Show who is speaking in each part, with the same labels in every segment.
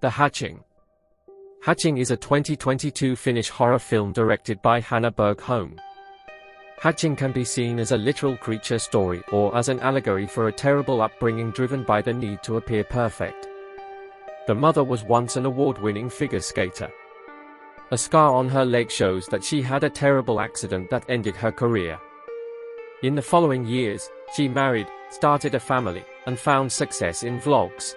Speaker 1: The Hatching. Hatching is a 2022 Finnish horror film directed by Hanna Bergholm. Hatching can be seen as a literal creature story or as an allegory for a terrible upbringing driven by the need to appear perfect. The mother was once an award-winning figure skater. A scar on her leg shows that she had a terrible accident that ended her career. In the following years, she married, started a family, and found success in vlogs.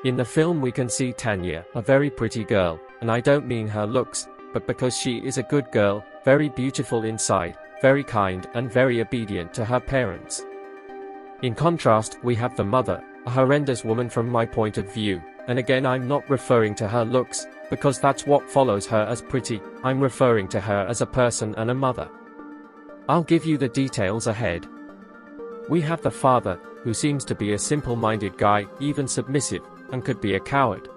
Speaker 1: In the film we can see Tinja, a very pretty girl, and I don't mean her looks, but because she is a good girl, very beautiful inside, very kind and very obedient to her parents. In contrast, we have the mother, a horrendous woman from my point of view, and again I'm not referring to her looks, because that's what follows her as pretty, I'm referring to her as a person and a mother. I'll give you the details ahead. We have the father, who seems to be a simple-minded guy, even submissive, and could be a coward.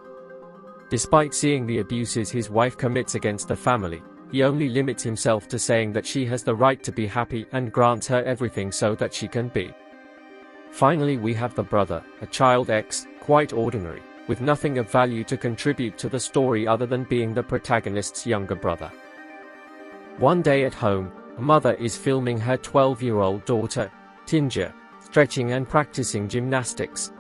Speaker 1: Despite seeing the abuses his wife commits against the family, he only limits himself to saying that she has the right to be happy and grants her everything so that she can be. Finally we have the brother, a child X, quite ordinary, with nothing of value to contribute to the story other than being the protagonist's younger brother. One day at home, a mother is filming her 12-year-old daughter, Tinja, stretching and practicing gymnastics.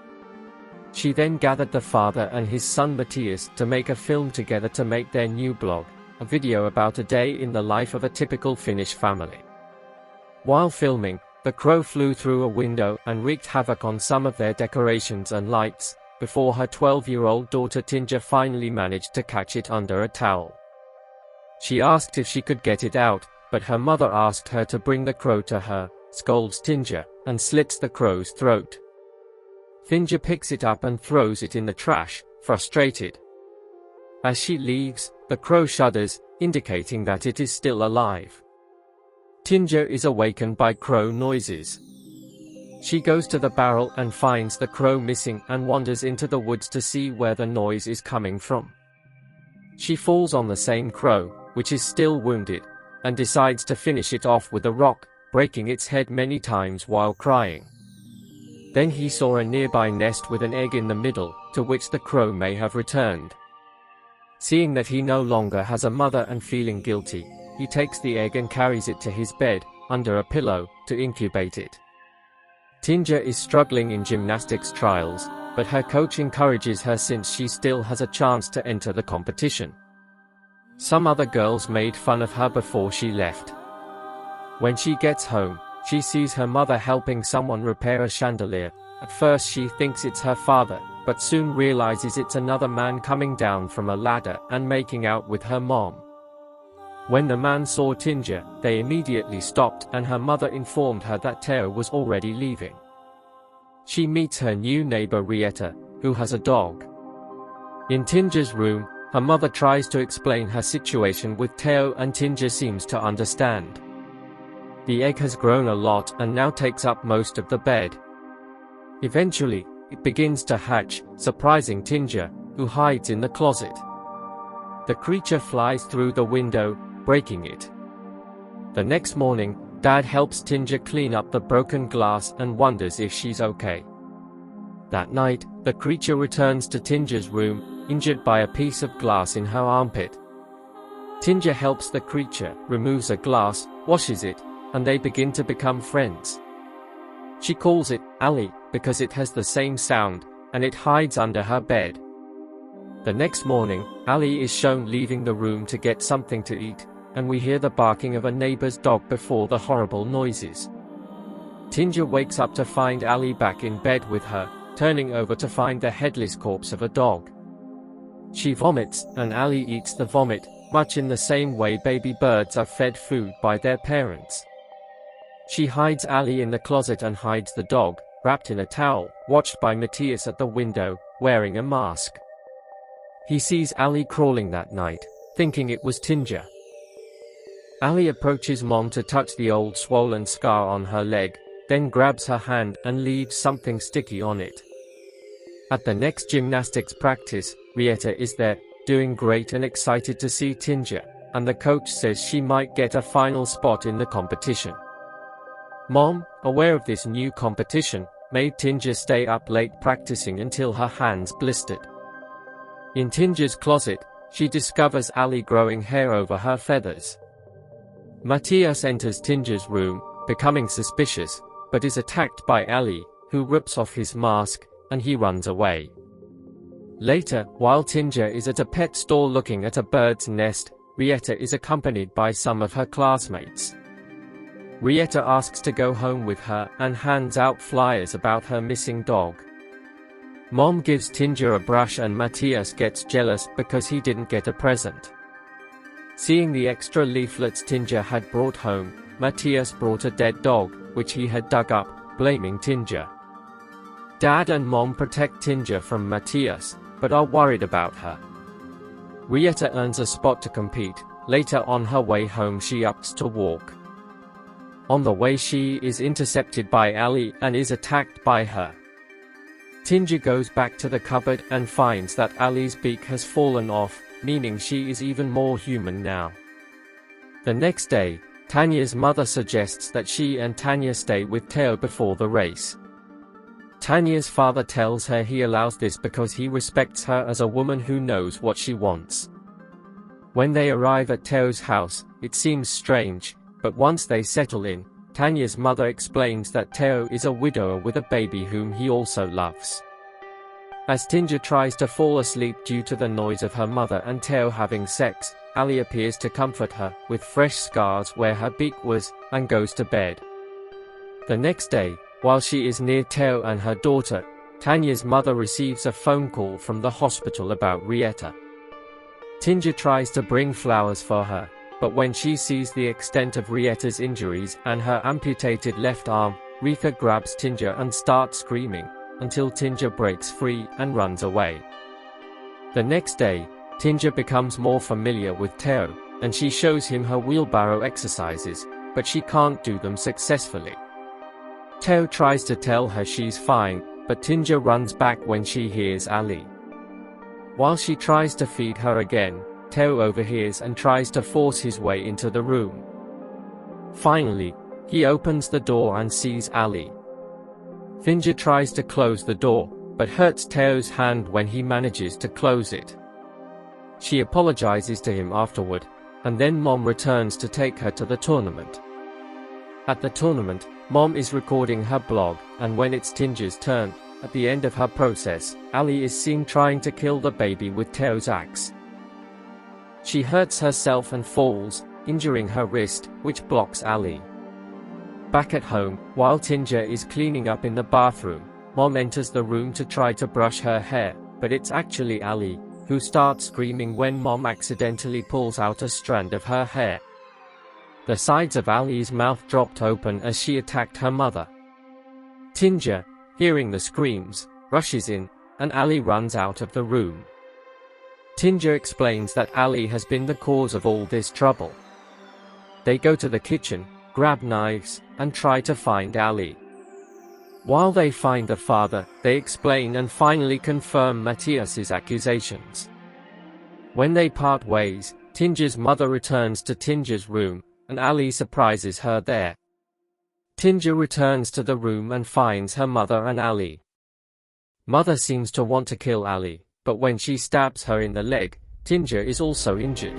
Speaker 1: She then gathered the father and his son Matthias to make a film together to make their new blog, a video about a day in the life of a typical Finnish family. While filming, the crow flew through a window and wreaked havoc on some of their decorations and lights, before her 12-year-old daughter Tinja finally managed to catch it under a towel. She asked if she could get it out, but her mother asked her to bring the crow to her, scolds Tinja, and slits the crow's throat. Tinja picks it up and throws it in the trash, frustrated. As she leaves, the crow shudders, indicating that it is still alive. Tinja is awakened by crow noises. She goes to the barrel and finds the crow missing and wanders into the woods to see where the noise is coming from. She falls on the same crow, which is still wounded, and decides to finish it off with a rock, breaking its head many times while crying. Then he saw a nearby nest with an egg in the middle, to which the crow may have returned. Seeing that he no longer has a mother and feeling guilty, he takes the egg and carries it to his bed, under a pillow, to incubate it. Tinja is struggling in gymnastics trials, but her coach encourages her since she still has a chance to enter the competition. Some other girls made fun of her before she left. When she gets home, she sees her mother helping someone repair a chandelier. At first she thinks it's her father, but soon realizes it's another man coming down from a ladder and making out with her mom. When the man saw Tinja, they immediately stopped and her mother informed her that Teo was already leaving. She meets her new neighbor Rietta, who has a dog. In Tinja's room, her mother tries to explain her situation with Teo and Tinja seems to understand. The egg has grown a lot and now takes up most of the bed. Eventually, it begins to hatch, surprising Tinja, who hides in the closet. The creature flies through the window, breaking it. The next morning, Dad helps Tinja clean up the broken glass and wonders if she's okay. That night, the creature returns to Tinja's room, injured by a piece of glass in her armpit. Tinja helps the creature, removes a glass, washes it, and they begin to become friends. She calls it Ali because it has the same sound, and it hides under her bed. The next morning, Ali is shown leaving the room to get something to eat, and we hear the barking of a neighbor's dog before the horrible noises. Tinja wakes up to find Ali back in bed with her, turning over to find the headless corpse of a dog. She vomits, and Ali eats the vomit, much in the same way baby birds are fed food by their parents. She hides Ali in the closet and hides the dog, wrapped in a towel, watched by Matthias at the window, wearing a mask. He sees Ali crawling that night, thinking it was Tinja. Ali approaches Mom to touch the old swollen scar on her leg, then grabs her hand and leaves something sticky on it. At the next gymnastics practice, Rietta is there, doing great and excited to see Tinja, and the coach says she might get a final spot in the competition. Mom, aware of this new competition, made Tinja stay up late practicing until her hands blistered. In Tinja's closet, she discovers Ali growing hair over her feathers. Matthias enters Tinja's room, becoming suspicious, but is attacked by Ali, who rips off his mask, and he runs away. Later, while Tinja is at a pet store looking at a bird's nest, Rieta is accompanied by some of her classmates. Rieta asks to go home with her and hands out flyers about her missing dog. Mom gives Tinja a brush and Matthias gets jealous because he didn't get a present. Seeing the extra leaflets Tinja had brought home, Matthias brought a dead dog, which he had dug up, blaming Tinja. Dad and Mom protect Tinja from Matthias, but are worried about her. Rieta earns a spot to compete. Later on her way home she opts to walk. On the way she is intercepted by Ali and is attacked by her. Tinja goes back to the cupboard and finds that Ali's beak has fallen off, meaning she is even more human now. The next day, Tanya's mother suggests that she and Tanya stay with Teo before the race. Tanya's father tells her he allows this because he respects her as a woman who knows what she wants. When they arrive at Teo's house, it seems strange, but once they settle in, Tanya's mother explains that Teo is a widower with a baby whom he also loves. As Tinja tries to fall asleep due to the noise of her mother and Teo having sex, Ali appears to comfort her, with fresh scars where her beak was, and goes to bed. The next day, while she is near Teo and her daughter, Tanya's mother receives a phone call from the hospital about Rieta. Tinja tries to bring flowers for her, but when she sees the extent of Rieta's injuries and her amputated left arm, Rika grabs Tinja and starts screaming, until Tinja breaks free and runs away. The next day, Tinja becomes more familiar with Teo, and she shows him her wheelbarrow exercises, but she can't do them successfully. Teo tries to tell her she's fine, but Tinja runs back when she hears Ali. While she tries to feed her again, Teo overhears and tries to force his way into the room. Finally, he opens the door and sees Ali. Tinja tries to close the door, but hurts Teo's hand when he manages to close it. She apologizes to him afterward, and then Mom returns to take her to the tournament. At the tournament, Mom is recording her blog, and when it's Tinja's turn, at the end of her process, Ali is seen trying to kill the baby with Teo's axe. She hurts herself and falls, injuring her wrist, which blocks Ali. Back at home, while Tinja is cleaning up in the bathroom, Mom enters the room to try to brush her hair, but it's actually Ali, who starts screaming when Mom accidentally pulls out a strand of her hair. The sides of Ali's mouth dropped open as she attacked her mother. Tinja, hearing the screams, rushes in, and Ali runs out of the room. Tinja explains that Ali has been the cause of all this trouble. They go to the kitchen, grab knives, and try to find Ali. While they find the father, they explain and finally confirm Matthias's accusations. When they part ways, Tinja's mother returns to Tinja's room, and Ali surprises her there. Tinja returns to the room and finds her mother and Ali. Mother seems to want to kill Ali, but when she stabs her in the leg, Tinja is also injured.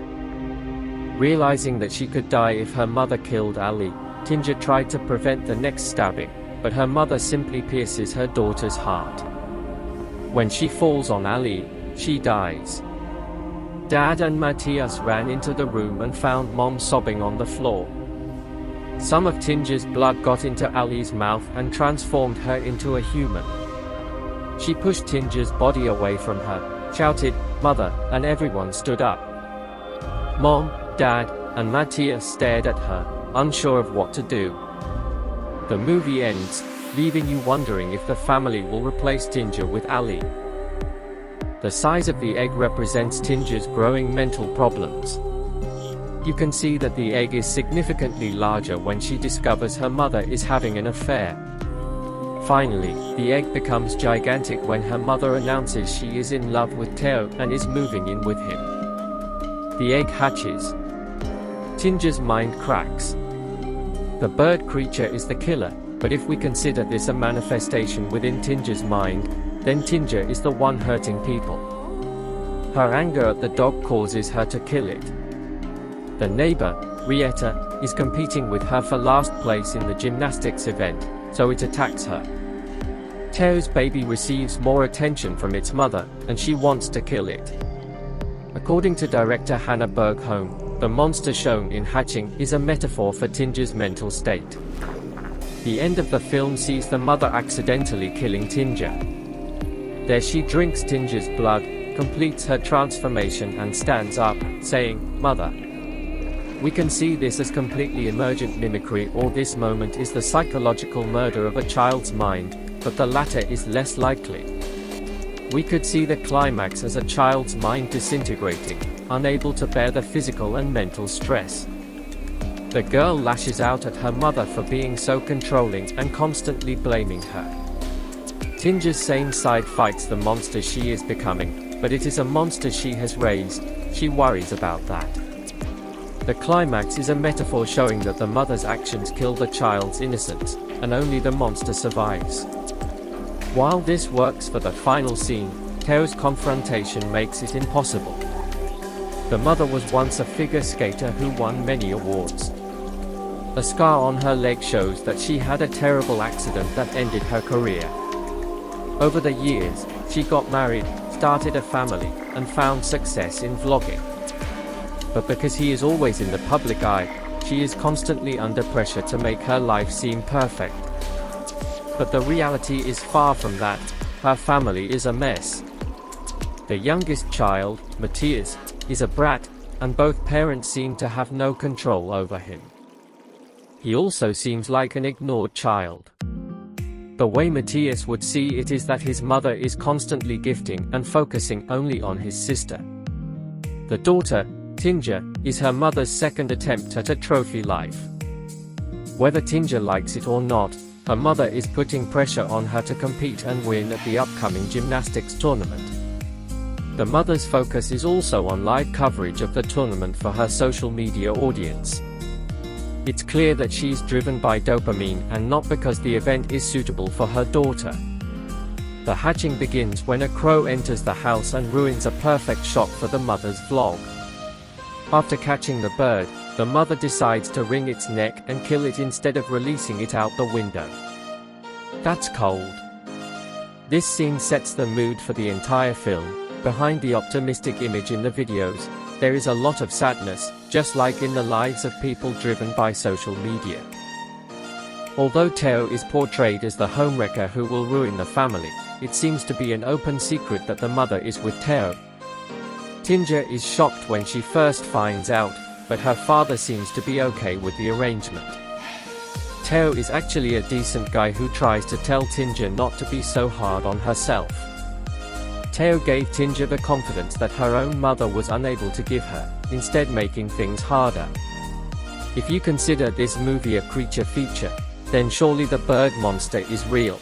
Speaker 1: Realizing that she could die if her mother killed Ali, Tinja tried to prevent the next stabbing, but her mother simply pierces her daughter's heart. When she falls on Ali, she dies. Dad and Matthias ran into the room and found Mom sobbing on the floor. Some of Tinja's blood got into Ali's mouth and transformed her into a human. She pushed Tinja's body away from her, shouted, "Mother," and everyone stood up. Mom, Dad, and Matthias stared at her, unsure of what to do. The movie ends, leaving you wondering if the family will replace Tinja with Ali. The size of the egg represents Tinja's growing mental problems. You can see that the egg is significantly larger when she discovers her mother is having an affair. Finally, the egg becomes gigantic when her mother announces she is in love with Teo and is moving in with him. The egg hatches. Tinja's mind cracks. The bird creature is the killer, but if we consider this a manifestation within Tinja's mind, then Tinja is the one hurting people. Her anger at the dog causes her to kill it. The neighbor, Rieta, is competing with her for last place in the gymnastics event, so it attacks her. Teo's baby receives more attention from its mother, and she wants to kill it. According to director Hannah Bergholm, the monster shown in Hatching is a metaphor for Tinja's mental state. The end of the film sees the mother accidentally killing Tinja. There she drinks Tinja's blood, completes her transformation and stands up, saying, "Mother." We can see this as completely emergent mimicry, or this moment is the psychological murder of a child's mind, but the latter is less likely. We could see the climax as a child's mind disintegrating, unable to bear the physical and mental stress. The girl lashes out at her mother for being so controlling and constantly blaming her. Tinja's sane side fights the monster she is becoming, but it is a monster she has raised. She worries about that. The climax is a metaphor showing that the mother's actions kill the child's innocence, and only the monster survives. While this works for the final scene, Teo's confrontation makes it impossible. The mother was once a figure skater who won many awards. A scar on her leg shows that she had a terrible accident that ended her career. Over the years, she got married, started a family, and found success in vlogging. But because he is always in the public eye, she is constantly under pressure to make her life seem perfect. But the reality is far from that. Her family is a mess. The youngest child, Matthias, is a brat, and both parents seem to have no control over him. He also seems like an ignored child. The way Matthias would see it is that his mother is constantly gifting and focusing only on his sister. The daughter, Tinja, is her mother's second attempt at a trophy life. Whether Tinja likes it or not, her mother is putting pressure on her to compete and win at the upcoming gymnastics tournament. The mother's focus is also on live coverage of the tournament for her social media audience. It's clear that she's driven by dopamine and not because the event is suitable for her daughter. The hatching begins when a crow enters the house and ruins a perfect shot for the mother's vlog. After catching the bird, the mother decides to wring its neck and kill it instead of releasing it out the window. That's cold. This scene sets the mood for the entire film. Behind the optimistic image in the videos, there is a lot of sadness, just like in the lives of people driven by social media. Although Teo is portrayed as the homewrecker who will ruin the family, it seems to be an open secret that the mother is with Teo. Tinja is shocked when she first finds out, but her father seems to be okay with the arrangement. Teo is actually a decent guy who tries to tell Tinja not to be so hard on herself. Teo gave Tinja the confidence that her own mother was unable to give her, instead making things harder. If you consider this movie a creature feature, then surely the bird monster is real.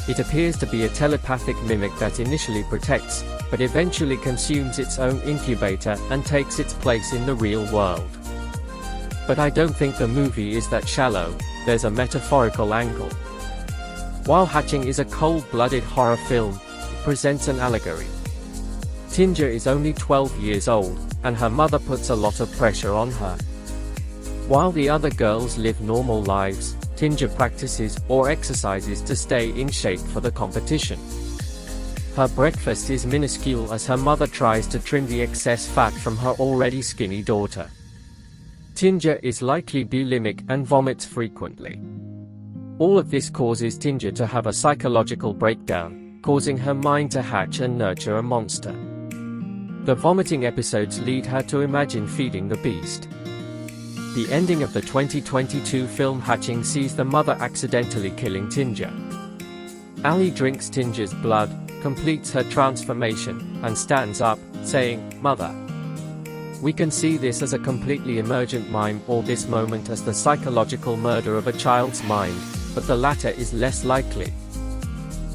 Speaker 1: It appears to be a telepathic mimic that initially protects, but eventually consumes its own incubator and takes its place in the real world. But I don't think the movie is that shallow. There's a metaphorical angle. While Hatching is a cold-blooded horror film, it presents an allegory. Tinja is only 12 years old, and her mother puts a lot of pressure on her. While the other girls live normal lives, Tinja practices or exercises to stay in shape for the competition. Her breakfast is minuscule as her mother tries to trim the excess fat from her already skinny daughter. Tinja is likely bulimic and vomits frequently. All of this causes Tinja to have a psychological breakdown, causing her mind to hatch and nurture a monster. The vomiting episodes lead her to imagine feeding the beast. The ending of the 2022 film Hatching sees the mother accidentally killing Tinja. Ali drinks Tinja's blood, completes her transformation, and stands up, saying, "Mother." We can see this as a completely emergent mime, or this moment as the psychological murder of a child's mind, but the latter is less likely.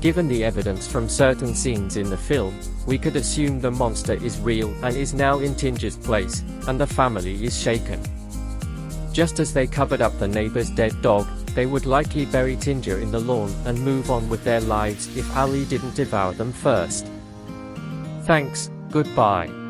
Speaker 1: Given the evidence from certain scenes in the film, we could assume the monster is real and is now in Tinja's place, and the family is shaken. Just as they covered up the neighbor's dead dog, they would likely bury Tinja in the lawn and move on with their lives if Ali didn't devour them first. Thanks. Goodbye.